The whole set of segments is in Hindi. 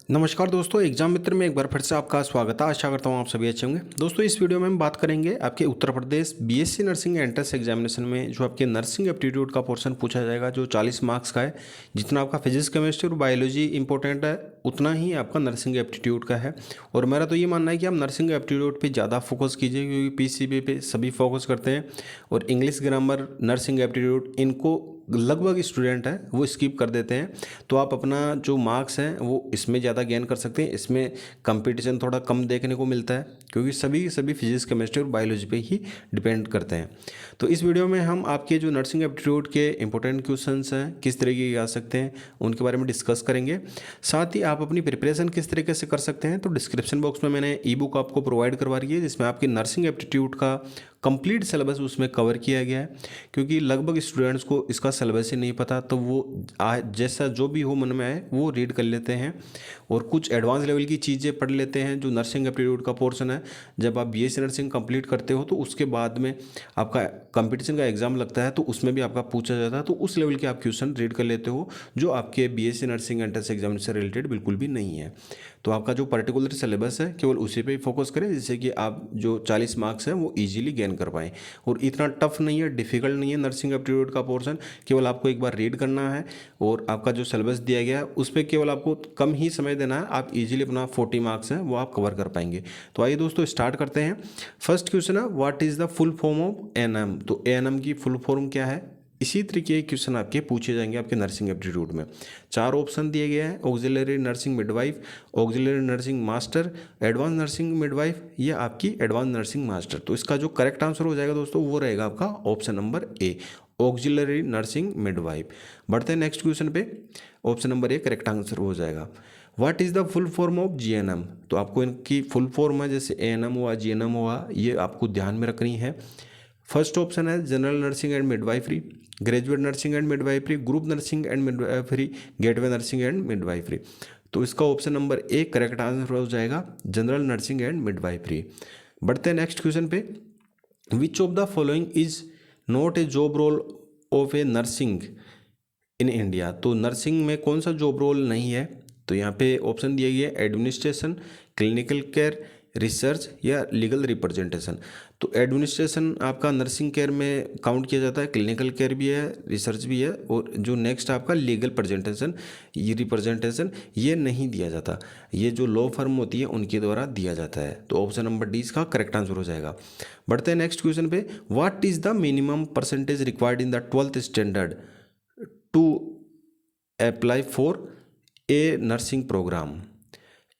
नमस्कार दोस्तों, एग्जाम मित्र में एक बार फिर से आपका स्वागत है। आशा करता हूँ आप सभी अच्छे होंगे। दोस्तों, इस वीडियो में हम बात करेंगे आपके Uttar Pradesh BSc nursing entrance examination में जो आपके नर्सिंग एप्टीट्यूड का पोर्शन पूछा जाएगा, जो 40 मार्क्स का है। जितना आपका फिजिक्स, केमिस्ट्री और बायोलॉजी इंपॉर्टेंट है, उतना ही आपका नर्सिंग एप्टीट्यूड का है। और मेरा तो ये मानना है कि आप नर्सिंग एप्टीट्यूड पर ज़्यादा फोकस कीजिए, क्योंकि पीसीबी पे सभी फोकस करते हैं। और इंग्लिश, ग्रामर, नर्सिंग एप्टीट्यूड, इनको लगभग स्टूडेंट है वो स्किप कर देते हैं। तो आप अपना जो मार्क्स हैं वो इसमें ज़्यादा गेन कर सकते हैं। इसमें कंपटीशन थोड़ा कम देखने को मिलता है, क्योंकि सभी फिजिक्स, केमिस्ट्री और बायोलॉजी पे ही डिपेंड करते हैं। तो इस वीडियो में हम आपके जो नर्सिंग एप्टीट्यूड के इंपॉर्टेंट क्वेश्चंस हैं, किस तरीके के आ सकते हैं, उनके बारे में डिस्कस करेंगे। साथ ही आप अपनी प्रिपरेशन किस तरीके से कर सकते हैं, तो डिस्क्रिप्शन बॉक्स में मैंने ई बुक आपको प्रोवाइड करवा रही है, जिसमें आपके नर्सिंग एप्टीट्यूड का कंप्लीट सिलेबस उसमें कवर किया गया है। क्योंकि लगभग स्टूडेंट्स को इसका सिलेबस ही नहीं पता, तो वो जैसा जो भी हो मन में आए वो रीड कर लेते हैं और कुछ एडवांस लेवल की चीज़ें पढ़ लेते हैं। जो नर्सिंग एप्टीट्यूड का पोर्शन है, जब आप बीएससी नर्सिंग कंप्लीट करते हो तो उसके बाद में आपका कंपटीशन का एग्जाम लगता है, तो उसमें भी आपका पूछा जाता है। तो उस लेवल के आप क्वेश्चन रीड कर लेते हो, जो आपके बीएससी नर्सिंग एंट्रेंस एग्जाम से रिलेटेड बिल्कुल भी नहीं है। तो आपका जो पर्टिकुलर सिलेबस है केवल उसी पे ही फोकस करें, जिससे कि आप जो 40 मार्क्स हैं वो इजीली गेन कर पाएँ। और इतना टफ नहीं है, डिफिकल्ट नहीं है नर्सिंग एप्टीट्यूड का पोर्शन। केवल आपको एक बार रीड करना है और आपका जो सिलेबस दिया गया है उस पर केवल आपको कम ही समय देना है। आप इजीली अपना 40 मार्क्स हैं वो आप कवर कर पाएंगे। तो आइए दोस्तों, स्टार्ट करते हैं। फर्स्ट क्वेश्चन है, what is the full form of ANM. तो एएनएम की फुल फॉर्म क्या है। इसी तरीके के क्वेश्चन आपके पूछे जाएंगे आपके नर्सिंग एप्टीट्यूड में। 4 ऑप्शन दिए गए हैं, auxiliary nursing midwife, auxiliary nursing master, advance nursing midwife या आपकी एडवांस नर्सिंग मास्टर। तो इसका जो करेक्ट आंसर हो जाएगा दोस्तों, वो रहेगा आपका option number A, auxiliary nursing midwife. बढ़ते हैं नेक्स्ट क्वेश्चन पे। Option number A correct answer हो जाएगा। What is the full form of GNM. तो आपको इनकी फुल फॉर्म है, जैसे एएनएम हुआ, जीएनएम हुआ, ये आपको ध्यान में रखनी है। फर्स्ट ऑप्शन है general nursing and midwifery, graduate nursing and midwifery, group nursing and midwifery, gateway nursing and midwifery. तो इसका option number A correct answer हो जाएगा, जनरल नर्सिंग एंड मिडवाइफरी। बढ़ते हैं नेक्स्ट क्वेश्चन पे। Which of the following is not a job role of a nursing in India. तो नर्सिंग में कौन सा जॉब रोल नहीं है। तो यहाँ पे ऑप्शन दिए गए एडमिनिस्ट्रेशन, क्लिनिकल केयर, रिसर्च या लीगल रिप्रेजेंटेशन। तो एडमिनिस्ट्रेशन आपका नर्सिंग केयर में काउंट किया जाता है, क्लिनिकल केयर भी है, रिसर्च भी है, और जो नेक्स्ट आपका लीगल प्रेजेंटेशन, ये रिप्रेजेंटेशन ये नहीं दिया जाता। ये जो लॉ फर्म होती है उनके द्वारा दिया जाता है। तो ऑप्शन नंबर डी इसका करेक्ट आंसर हो जाएगा। बढ़ते हैं नेक्स्ट क्वेश्चन पे। What is the minimum percentage required in the 12th standard to apply for a nursing programme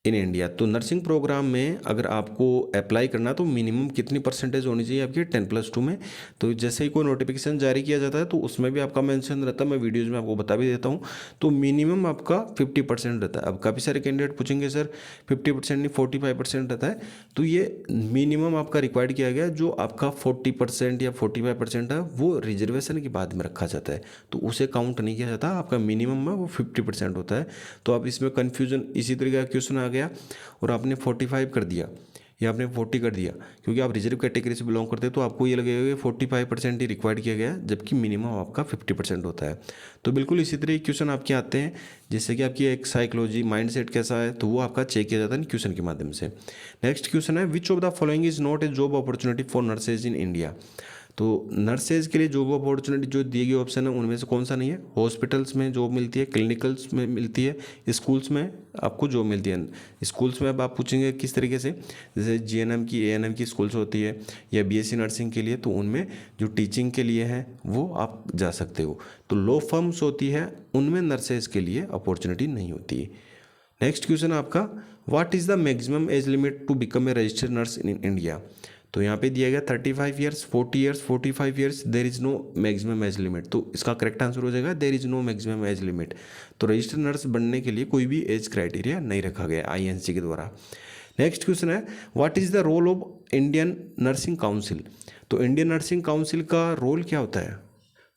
in India. तो नर्सिंग प्रोग्राम में अगर आपको अप्लाई करना तो मिनिमम कितनी परसेंटेज होनी चाहिए आपकी 10+2 में। तो जैसे ही कोई नोटिफिकेशन जारी किया जाता है तो उसमें भी आपका मेंशन रहता है, मैं वीडियोज़ में आपको बता भी देता हूँ। तो मिनिमम आपका 50% रहता है। अब काफ़ी सारे कैंडिडेट पूछेंगे सर 50% नहीं 45% रहता है। तो ये मिनिमम आपका रिक्वायर्ड किया गया, जो आपका 40% या 45% है वो रिजर्वेशन के बाद में रखा जाता है, तो उसे काउंट नहीं किया जाता। आपका मिनिमम है वो 50% होता है। तो आप इसमें कन्फ्यूजन, इसी तरीके का क्वेश्चन आ गया और आपने 45 कर दिया या आपने 40 कर दिया, क्योंकि आप रिजर्व कैटेगरी से बिलोंग करते हैं, तो आपको ये लगेगा कि 45% ही रिक्वायर्ड किया गया है, जबकि मिनिमम आपका 50% होता है। तो बिल्कुल इसी तरह क्वेश्चन आपके आते हैं, जिससे कि आपकी एक साइकोलॉजी, माइंडसेट कैसा है, तो वो आपका चेक किया जाता है क्वेश्चन के माध्यम से। नेक्स्ट क्वेश्चन है, which of the following is not a job opportunity for nurses in India. तो नर्सेज के लिए जॉब अपॉर्चुनिटी जो दिए गए ऑप्शन है उनमें से कौन सा नहीं है। हॉस्पिटल्स में जॉब मिलती है, क्लिनिकल्स में मिलती है, स्कूल्स में आपको जॉब मिलती है। स्कूल्स में अब आप पूछेंगे किस तरीके से, जैसे जीएनएम की, एएनएम की स्कूल्स होती है या बीएससी नर्सिंग के लिए, तो उनमें जो टीचिंग के लिए है वो आप जा सकते हो। तो लॉ फर्म्स होती है उनमें नर्सेज के लिए अपॉर्चुनिटी नहीं होती है। नेक्स्ट क्वेश्चन आपका, what is the maximum age limit to become a registered nurse in India. तो यहाँ पे दिया गया 35 years, 40 years, 45 years, there is no maximum age limit. तो इसका करेक्ट आंसर हो जाएगा there is no maximum age limit. तो रजिस्टर्ड नर्स बनने के लिए कोई भी एज क्राइटेरिया नहीं रखा गया आईएनसी के द्वारा। नेक्स्ट क्वेश्चन है, what is the role of Indian nursing council. तो इंडियन नर्सिंग काउंसिल का रोल क्या होता है।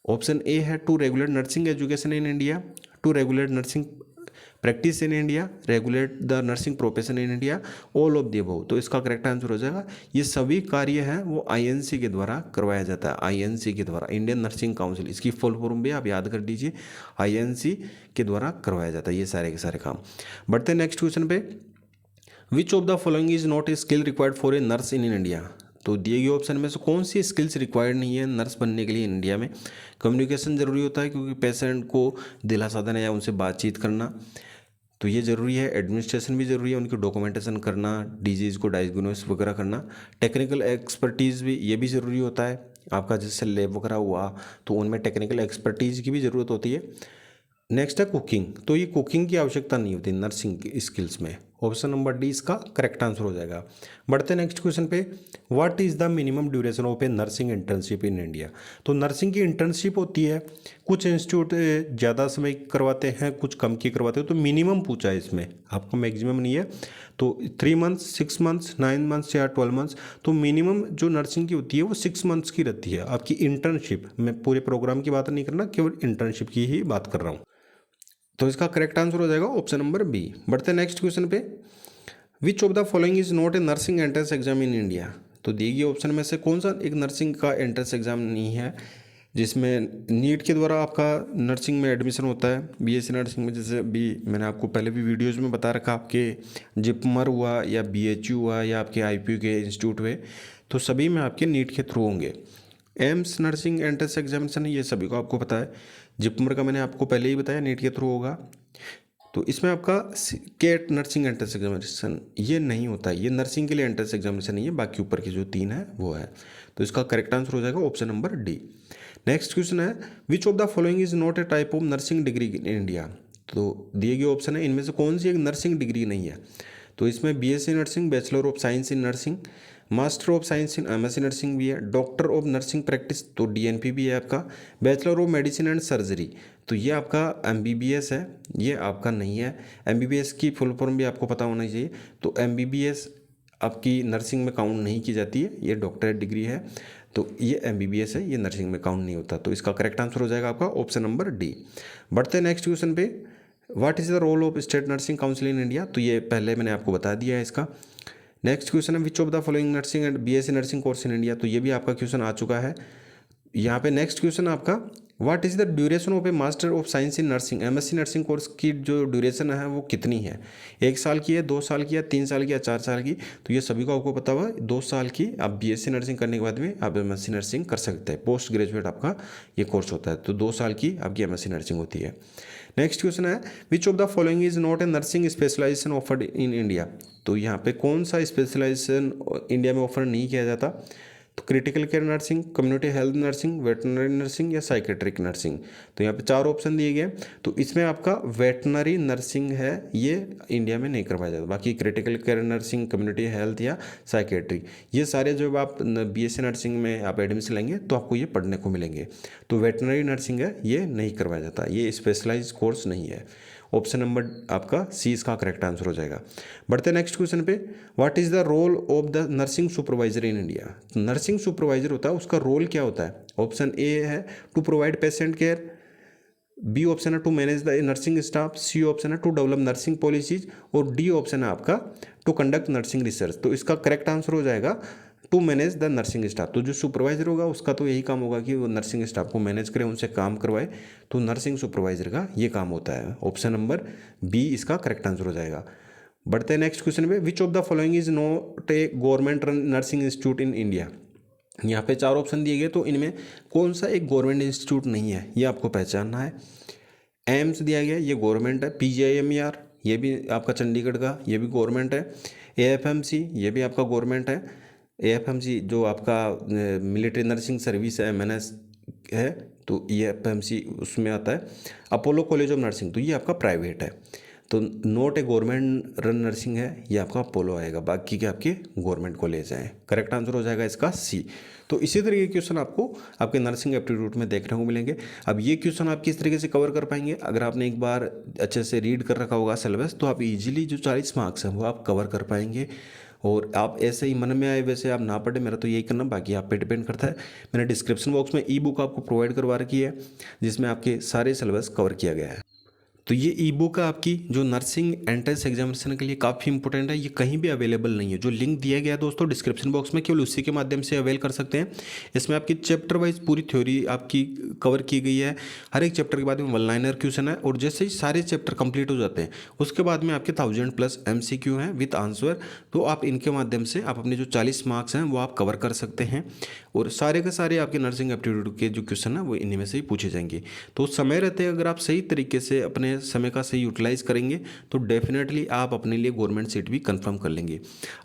ऑप्शन ए है to regulate nursing education in India, to regulate nursing practice in India, regulate the nursing profession in India, all of the above. तो इसका करेक्ट आंसर हो जाएगा ये सभी कार्य हैं वो आईएनसी के द्वारा करवाया जाता है, आईएनसी के द्वारा, इंडियन नर्सिंग काउंसिल, इसकी फुल फॉर्म भी आप याद कर लीजिए, आईएनसी के द्वारा करवाया जाता है ये सारे के सारे काम। बढ़ते हैं नेक्स्ट क्वेश्चन पे, which of the following is not a skill required for a nurse in India. तो दिए गए ऑप्शन में से कौन सी स्किल्स रिक्वायर्ड नहीं है नर्स बनने के लिए इंडिया में। कम्युनिकेशन जरूरी होता है क्योंकि पेशेंट को दिलासा देना या उनसे बातचीत करना तो ये ज़रूरी है। एडमिनिस्ट्रेशन भी ज़रूरी है, उनकी डॉक्यूमेंटेशन करना, डिजीज़ को डायग्नोस वगैरह करना। टेक्निकल एक्सपर्टीज़ भी ये भी ज़रूरी होता है, आपका जैसे लैब वगैरह हुआ तो उनमें टेक्निकल एक्सपर्टीज़ की भी ज़रूरत होती है। नेक्स्ट है कुकिंग, तो ये कुकिंग की आवश्यकता नहीं होती नर्सिंग स्किल्स में। ऑप्शन नंबर डी इसका करेक्ट आंसर हो जाएगा। बढ़ते हैं नेक्स्ट क्वेश्चन पे, what is the minimum duration of a nursing internship in India. तो नर्सिंग की इंटर्नशिप होती है, कुछ इंस्टीट्यूट ज़्यादा समय करवाते हैं, कुछ कम की करवाते हैं, तो मिनिमम पूछा है इसमें, आपको मैक्सिमम नहीं है। तो 3 मंथ्स, 6 मंथ्स, 9 मंथ्स या 12 मंथ्स, तो मिनिमम जो नर्सिंग की होती है वो 6 मंथ्स की रहती है आपकी इंटर्नशिप। मैं पूरे प्रोग्राम की बात नहीं करना, केवल इंटर्नशिप की ही बात कर रहा हूँ। तो इसका करेक्ट आंसर हो जाएगा ऑप्शन नंबर बी। बढ़ते हैं नेक्स्ट क्वेश्चन पे, which of the following is not a nursing entrance exam in India. तो दिए गए ऑप्शन में से कौन सा एक नर्सिंग का एंट्रेंस एग्जाम नहीं है जिसमें नीट के द्वारा आपका नर्सिंग में एडमिशन होता है। बीएससी नर्सिंग में जैसे भी मैंने आपको पहले भी वीडियोज़ में बता रखा, आपके जिपमर हुआ या बीएचयू हुआ या आपके आईपीयू के इंस्टीट्यूट हुए, तो सभी में आपके नीट के थ्रू होंगे। एम्स नर्सिंग एंट्रेंस एग्जामिनेशन ये सभी को आपको पता है। जिपमर का मैंने आपको पहले ही बताया नीट के थ्रू होगा। तो इसमें आपका केट नर्सिंग एंट्रेंस एग्जामिनेशन ये नहीं होता है, ये नर्सिंग के लिए एंट्रेंस एग्जामिनेशन नहीं है, बाकी ऊपर के जो 3 है वो है। तो इसका करेक्ट आंसर हो जाएगा option number D. Next question है, which of the following is not a type of nursing degree in India. तो दिए गए ऑप्शन है इनमें से कौन सी एक नर्सिंग डिग्री नहीं है। तो इसमें BSc nursing, bachelor of science in nursing, master of science in MSc nursing भी है, डॉक्टर ऑफ नर्सिंग प्रैक्टिस तो डीएनपी भी है आपका, bachelor of medicine and surgery तो ये आपका एमबीबीएस है, ये आपका नहीं है। एमबीबीएस की फुल फॉर्म भी आपको पता होना चाहिए। तो एमबीबीएस आपकी नर्सिंग में काउंट नहीं की जाती है, ये डॉक्टरेट डिग्री है। तो ये एमबीबीएस है, ये नर्सिंग में काउंट नहीं होता। तो इसका करेक्ट आंसर हो जाएगा आपका ऑप्शन नंबर डी। बढ़ते हैं नेक्स्ट क्वेश्चन पे, what is the role of state nursing council in India. तो ये पहले मैंने आपको बता दिया है इसका। नेक्स्ट क्वेश्चन है, which of the following nursing and BSc nursing course in India. तो ये भी आपका क्वेश्चन आ चुका है। यहाँ पे नेक्स्ट क्वेश्चन आपका, what is the duration of A master of science in nursing. MSc nursing course की जो ड्यूरेशन है वो कितनी है, 1 साल की है, 2 साल की है, 3 साल की है, 4 साल की। तो ये सभी को आपको पता हुआ 2 साल की आप बीएससी नर्सिंग करने के बाद में आप एमएससी नर्सिंग कर सकते हैं। पोस्ट ग्रेजुएट आपका ये कोर्स होता है, तो 2 साल की आपकी एमएससी नर्सिंग होती है। नेक्स्ट क्वेश्चन है, which of the following is not a nursing specialization offered in India. तो यहाँ पे कौन सा स्पेशलाइजेशन इंडिया में ऑफर नहीं किया जाता। तो critical care nursing, community health nursing, veterinary nursing या साइकेट्रिक नर्सिंग। तो यहाँ पे 4 ऑप्शन दिए गए। तो इसमें आपका वेटनरी नर्सिंग है, ये इंडिया में नहीं करवाया जाता। बाकी critical care nursing, community health या साइकेट्रिक, ये सारे जब आप बीएससी नर्सिंग में आप एडमिशन लेंगे तो आपको ये पढ़ने को मिलेंगे। तो वेटनरी नर्सिंग है, ये नहीं करवाया जाता, ये स्पेशलाइज कोर्स नहीं है। ऑप्शन नंबर आपका सी इसका करेक्ट आंसर हो जाएगा। बढ़ते हैं नेक्स्ट क्वेश्चन पे, what is the role of the nursing supervisor in India. Nursing supervisor होता है, उसका रोल क्या होता है। ऑप्शन ए है to provide patient care, B option है to manage the nursing staff, C option है टू डेवलप नर्सिंग पॉलिसीज और डी ऑप्शन है आपका टू कंडक्ट नर्सिंग रिसर्च। तो इसका करेक्ट आंसर हो जाएगा to manage the nursing staff. तो जो सुपरवाइजर होगा उसका तो यही काम होगा कि वो नर्सिंग स्टाफ को मैनेज करे, उनसे काम करवाए। तो नर्सिंग सुपरवाइजर का ये काम होता है। ऑप्शन नंबर बी इसका करेक्ट आंसर हो जाएगा। बढ़ते हैं नेक्स्ट क्वेश्चन पे, which of the following is not A government run nursing institute in India. यहाँ पे 4 ऑप्शन दिए गए, तो इनमें कौन सा एक गवर्नमेंट इंस्टीट्यूट नहीं है, ये आपको पहचानना है। एम्स दिया गया, ये गवर्नमेंट है। पीजीआईएमईआर ये भी आपका चंडीगढ़ का, ये भी गवर्नमेंट है। एएफएमसी ये भी आपका गवर्नमेंट है। एएफएमसी जो आपका मिलिट्री नर्सिंग सर्विस है, एमएनएस है, तो एएफएमसी उसमें आता है। अपोलो कॉलेज ऑफ नर्सिंग तो ये आपका प्राइवेट है। तो not a government run nursing है, ये आपका अपोलो आएगा, बाकी के आपके गवर्नमेंट कॉलेज हैं। करेक्ट आंसर हो जाएगा इसका सी। तो इसी तरीके के क्वेश्चन आपको आपके नर्सिंग एप्टीट्यूड में देखने को मिलेंगे। अब ये क्वेश्चन आप किस तरीके से कवर कर पाएंगे, अगर आपने एक बार अच्छे से रीड कर रखा होगा सिलेबस, तो आप इजीली जो 40 मार्क्स हैं वो आप कवर कर पाएंगे। और आप ऐसे ही मन में आए वैसे आप ना पढ़े, मेरा तो यही करना, बाकी आप पे डिपेंड करता है। मैंने डिस्क्रिप्शन बॉक्स में ई बुक आपको प्रोवाइड करवा रखी है जिसमें आपके सारे सिलेबस कवर किया गया है। तो ये ई बुक है आपकी जो नर्सिंग एंट्रेंस एग्जामिनेशन के लिए काफ़ी इंपॉर्टेंट है। ये कहीं भी अवेलेबल नहीं है। जो लिंक दिया गया है दोस्तों डिस्क्रिप्शन बॉक्स में, केवल उसी के माध्यम से अवेल कर सकते हैं। इसमें आपकी चैप्टर वाइज पूरी थ्योरी आपकी कवर की गई है। हर एक चैप्टर के बाद में 1 लाइनर क्वेश्चन है, और जैसे ही सारे चैप्टर कंप्लीट हो जाते हैं उसके बाद में आपके 1000+ MCQ हैं विद आंसर। तो आप इनके माध्यम से आप अपने जो 40 मार्क्स हैं वो आप कवर कर सकते हैं, और सारे के सारे आपके नर्सिंग एप्टीट्यूड के जो क्वेश्चन है वो इन्हीं में से ही पूछे जाएंगे। तो समय रहते अगर आप सही तरीके से अपने समय का सही यूटिलाइज करेंगे तो डेफिनेटली आप अपने लिए गवर्नमेंट सीट भी कंफर्म कर लेंगे।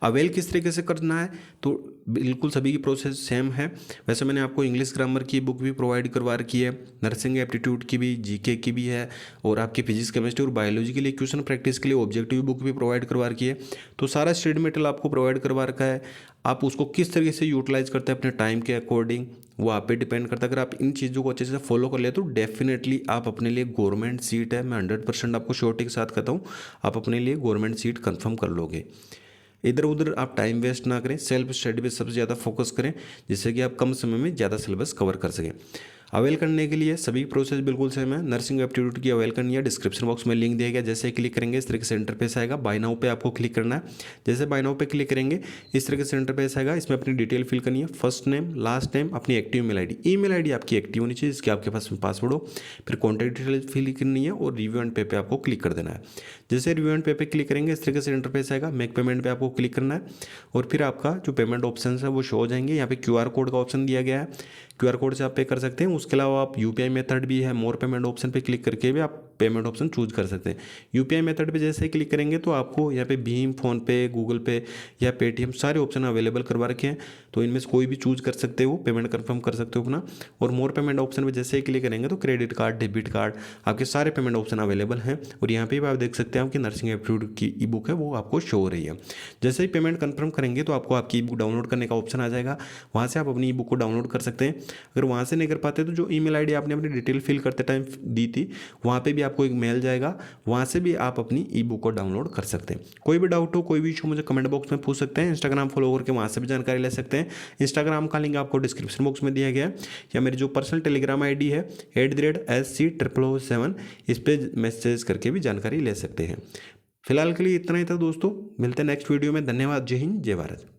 अवेल किस तरीके से करना है, तो बिल्कुल सभी की प्रोसेस सेम है। वैसे मैंने आपको इंग्लिश ग्रामर की बुक भी प्रोवाइड करवा रखी है, नर्सिंग एप्टीट्यूड की भी, जीके की भी है, और आपकी फिजिक्स केमिस्ट्री और बायोलॉजी के लिए क्वेश्चन प्रैक्टिस के लिए ऑब्जेक्टिव बुक भी प्रोवाइड करवा रखी है। तो सारा स्टडी मटेरियल आपको प्रोवाइड करवा रखा है। आप उसको किस तरीके से यूटिलाइज करते हैं अपने टाइम के अकॉर्डिंग, वो आप पे डिपेंड करता है। अगर आप इन चीज़ों को अच्छे से फॉलो कर ले तो डेफिनेटली आप अपने लिए गवर्नमेंट सीट है, मैं 100% आपको श्योरिटी के साथ कहता हूँ, आप अपने लिए गवर्नमेंट सीट कंफर्म कर लोगे। इधर उधर आप टाइम वेस्ट ना करें, सेल्फ स्टडी पे सबसे ज़्यादा फोकस करें, जिससे कि आप कम समय में ज़्यादा सिलेबस कवर कर सकें। अवेल करने के लिए सभी प्रोसेस बिल्कुल सेम है। नर्सिंग एप्टीट्यूड की अवेल करनी है, डिस्क्रिप्शन बॉक्स में लिंक दिया गया, जैसे क्लिक करेंगे इस तरीके से इंटरफेस आएगा। बाय नाउ पे आपको क्लिक करना है। जैसे बाय नाउ पे क्लिक करेंगे इस तरीके से इंटरफेस आएगा। इसमें अपनी डिटेल फिल करनी है, फर्स्ट नेम, लास्ट नेम, अपनी active email ID. Email ID आपकी एक्टिव होनी चाहिए, जिसके आपके पास पासवर्ड हो। फिर कॉन्टैक्ट डिटेल फिल करनी है और रिव्यू एंड पे आपको क्लिक कर देना है। जैसे रिव्यू एंड पे क्लिक करेंगे इस तरीके से इंटरफेस आएगा। मेक पेमेंट पे आपको क्लिक करना है, और फिर आपका जो पेमेंट ऑप्शन है वो शो हो जाएंगे। यहाँ पे QR कोड का ऑप्शन दिया गया है, QR कोड से आप पे कर सकते हैं। उसके अलावा आप UPI मेथड भी है, मोर पेमेंट ऑप्शन पे क्लिक करके भी आप पेमेंट ऑप्शन चूज कर सकते हैं। UPI मेथड पे जैसे क्लिक करेंगे तो आपको यहाँ पे भीम, फोनपे, गूगल पे या पेटीएम सारे ऑप्शन अवेलेबल करवा रखे हैं। तो इनमें से कोई भी चूज कर सकते हो, पेमेंट कंफर्म कर सकते हो अपना। और मोर पेमेंट ऑप्शन पे जैसे ही क्लिक करेंगे तो क्रेडिट कार्ड, डेबिट कार्ड, आपके सारे पेमेंट ऑप्शन अवेलेबल हैं। और यहाँ पे भी आप देख सकते हैं आपकी नर्सिंग एप्टीट्यूड की ई बुक है वो आपको शो हो रही है। जैसे ही पेमेंट कंफर्म करेंगे तो आपको आपकी ई बुक डाउनलोड करने का ऑप्शन आ जाएगा। वहाँ से आप अपनी ई बुक को डाउनलोड कर सकते हैं। अगर वहाँ से नहीं कर पाते तो जो ईमेल आईडी आपने अपनी डिटेल फिल करते टाइम दी थी वहाँ पे भी आपको एक मेल जाएगा, वहाँ से भी आप अपनी ई बुक को डाउनलोड कर सकते हैं। कोई भी डाउट हो, कोई भी इशू मुझे कमेंट बॉक्स में पूछ सकते हैं। इंस्टाग्राम फॉलो करके वहाँ से भी जानकारी ले सकते हैं। इंस्टाग्राम का लिंक आपको डिस्क्रिप्शन बॉक्स में दिया गया है, या मेरी जो पर्सनल टेलीग्राम ID है @SC007, इस पर मैसेज करके भी जानकारी ले सकते हैं। फिलहाल के लिए इतना ही था दोस्तों, मिलते हैं नेक्स्ट वीडियो में। धन्यवाद। जय हिंद, जय भारत।